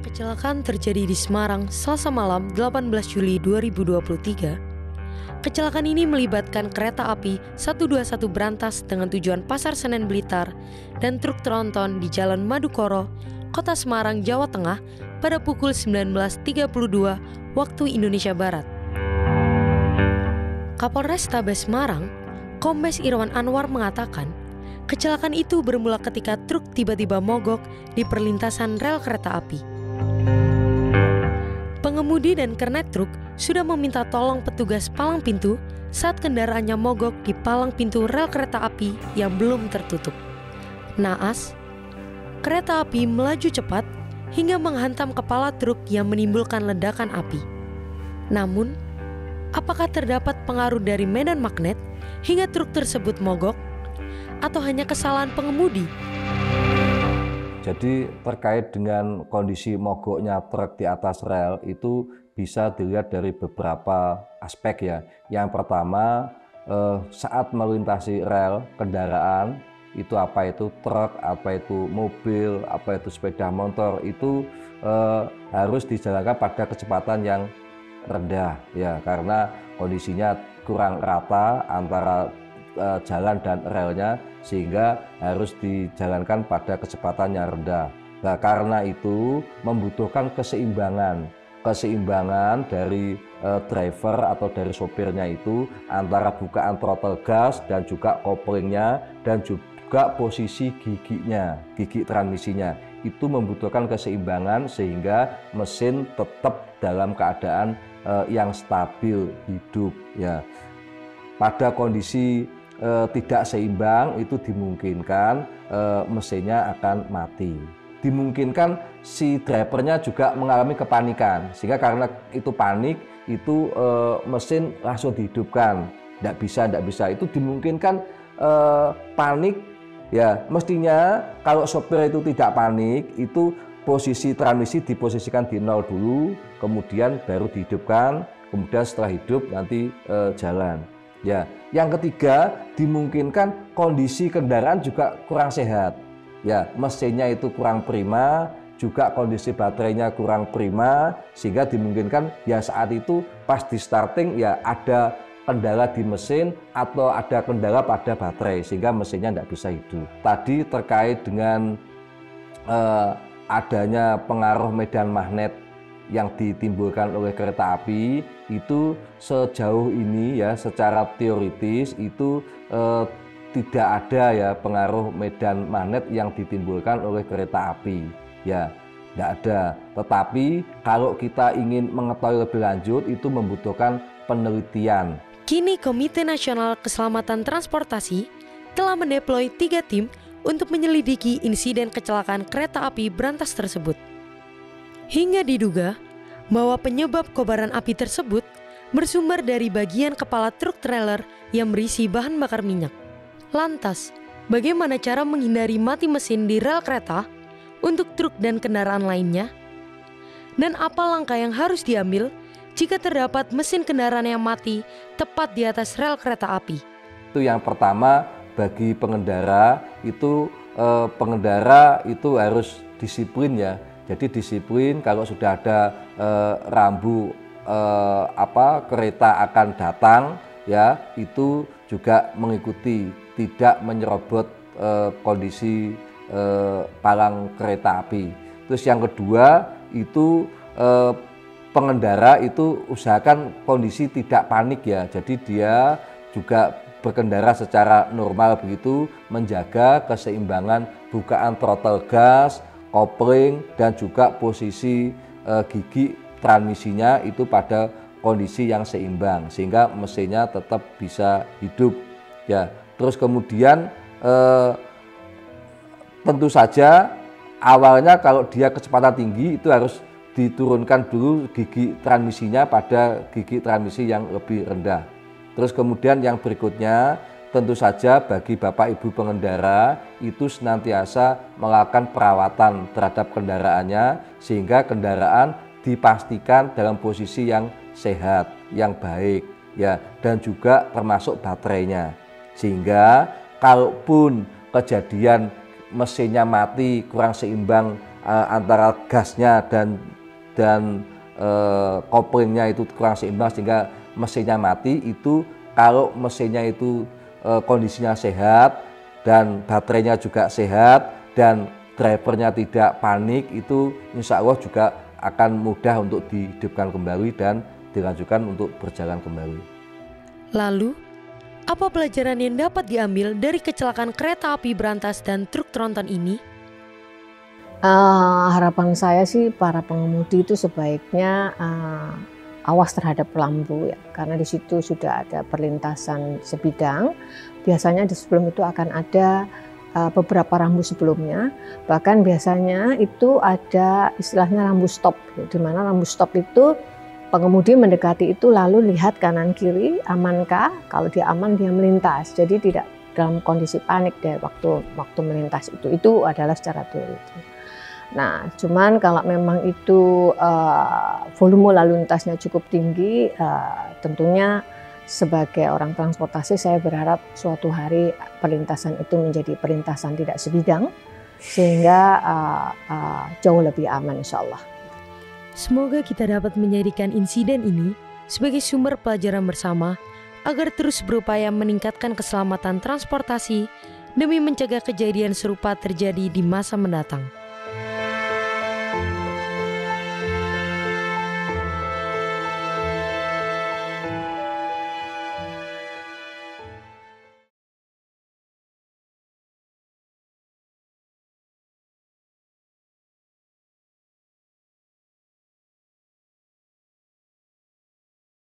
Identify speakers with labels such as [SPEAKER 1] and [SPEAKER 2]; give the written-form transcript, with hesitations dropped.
[SPEAKER 1] Kecelakaan terjadi di Semarang Selasa malam 18 Juli 2023. Kecelakaan ini melibatkan kereta api 121 Brantas dengan tujuan Pasar Senen Blitar dan truk tronton di Jalan Madukoro, Kota Semarang, Jawa Tengah pada pukul 19.32 waktu Indonesia Barat. Kapolres Tabes Semarang, Kombes Irwan Anwar mengatakan, kecelakaan itu bermula ketika truk tiba-tiba mogok di perlintasan rel kereta api. Pengemudi dan kernet truk sudah meminta tolong petugas palang pintu saat kendaraannya mogok di palang pintu rel kereta api yang belum tertutup. Naas, kereta api melaju cepat hingga menghantam kepala truk yang menimbulkan ledakan api. Namun, apakah terdapat pengaruh dari medan magnet hingga truk tersebut mogok? Atau hanya kesalahan pengemudi?
[SPEAKER 2] Jadi terkait dengan kondisi mogoknya truk di atas rel itu bisa dilihat dari beberapa aspek ya. Yang pertama, saat melintasi rel kendaraan itu apa itu truk, apa itu mobil, apa itu sepeda motor itu harus dijalankan pada kecepatan yang rendah ya, karena kondisinya kurang rata antara jalan dan relnya sehingga harus dijalankan pada kecepatan yang rendah. Nah, karena itu membutuhkan keseimbangan dari driver atau dari sopirnya itu antara bukaan throttle gas dan juga koplingnya dan juga posisi gigi transmisinya itu membutuhkan keseimbangan sehingga mesin tetap dalam keadaan yang stabil hidup ya. Pada kondisi tidak seimbang itu dimungkinkan mesinnya akan mati. Dimungkinkan si drivernya juga mengalami kepanikan sehingga karena itu panik itu mesin langsung dihidupkan. Tidak bisa itu dimungkinkan panik ya. Mestinya kalau sopir itu tidak panik itu posisi transmisi diposisikan di nol dulu, kemudian baru dihidupkan, kemudian setelah hidup nanti jalan. Ya, yang ketiga dimungkinkan kondisi kendaraan juga kurang sehat. Ya, mesinnya itu kurang prima, juga kondisi baterainya kurang prima sehingga dimungkinkan ya saat itu pas di starting ya ada kendala di mesin atau ada kendala pada baterai sehingga mesinnya tidak bisa hidup. Tadi terkait dengan adanya pengaruh medan magnet yang ditimbulkan oleh kereta api itu sejauh ini ya secara teoritis itu tidak ada ya pengaruh medan magnet yang ditimbulkan oleh kereta api ya, tidak ada. Tetapi kalau kita ingin mengetahui lebih lanjut itu membutuhkan penelitian.
[SPEAKER 1] Kini Komite Nasional Keselamatan Transportasi telah mendeploy 3 tim untuk menyelidiki insiden kecelakaan kereta api Brantas tersebut. Hingga diduga bahwa penyebab kobaran api tersebut bersumber dari bagian kepala truk trailer yang berisi bahan bakar minyak. Lantas, bagaimana cara menghindari mati mesin di rel kereta untuk truk dan kendaraan lainnya? Dan apa langkah yang harus diambil jika terdapat mesin kendaraan yang mati tepat di atas rel kereta api?
[SPEAKER 2] Itu yang pertama, bagi pengendara itu harus disiplin ya. Jadi disiplin kalau sudah ada rambu kereta akan datang ya, itu juga mengikuti, tidak menyerobot kondisi palang kereta api. Terus yang kedua itu pengendara itu usahakan kondisi tidak panik ya. Jadi dia juga berkendara secara normal begitu, menjaga keseimbangan bukaan throttle gas, kopling dan juga posisi gigi transmisinya itu pada kondisi yang seimbang sehingga mesinnya tetap bisa hidup ya. Terus kemudian tentu saja awalnya kalau dia kecepatan tinggi itu harus diturunkan dulu gigi transmisinya pada gigi transmisi yang lebih rendah. Terus kemudian yang berikutnya tentu saja bagi Bapak Ibu pengendara itu senantiasa melakukan perawatan terhadap kendaraannya sehingga kendaraan dipastikan dalam posisi yang sehat, yang baik ya, dan juga termasuk baterainya. Sehingga kalaupun kejadian mesinnya mati kurang seimbang antara gasnya dan koplingnya itu kurang seimbang sehingga mesinnya mati. Itu kalau mesinnya itu kondisinya sehat dan baterainya juga sehat dan drivernya tidak panik, itu insya Allah juga akan mudah untuk dihidupkan kembali dan dilanjutkan untuk berjalan kembali.
[SPEAKER 1] Lalu, apa pelajaran yang dapat diambil dari kecelakaan kereta api berantas dan truk tronton ini?
[SPEAKER 3] Harapan saya sih para pengemudi itu sebaiknya awas terhadap lampu ya, karena di situ sudah ada perlintasan sebidang. Biasanya di sebelum itu akan ada beberapa rambu sebelumnya, bahkan biasanya itu ada istilahnya rambu stop, di mana rambu stop itu pengemudi mendekati itu lalu lihat kanan kiri amankah, kalau dia aman dia melintas, jadi tidak dalam kondisi panik deh waktu melintas itu adalah secara teori. Nah, cuman kalau memang itu volume lalu lintasnya cukup tinggi, tentunya sebagai orang transportasi saya berharap suatu hari perlintasan itu menjadi perlintasan tidak sebidang sehingga jauh lebih aman insya Allah.
[SPEAKER 1] Semoga kita dapat menjadikan insiden ini sebagai sumber pelajaran bersama agar terus berupaya meningkatkan keselamatan transportasi demi mencegah kejadian serupa terjadi di masa mendatang.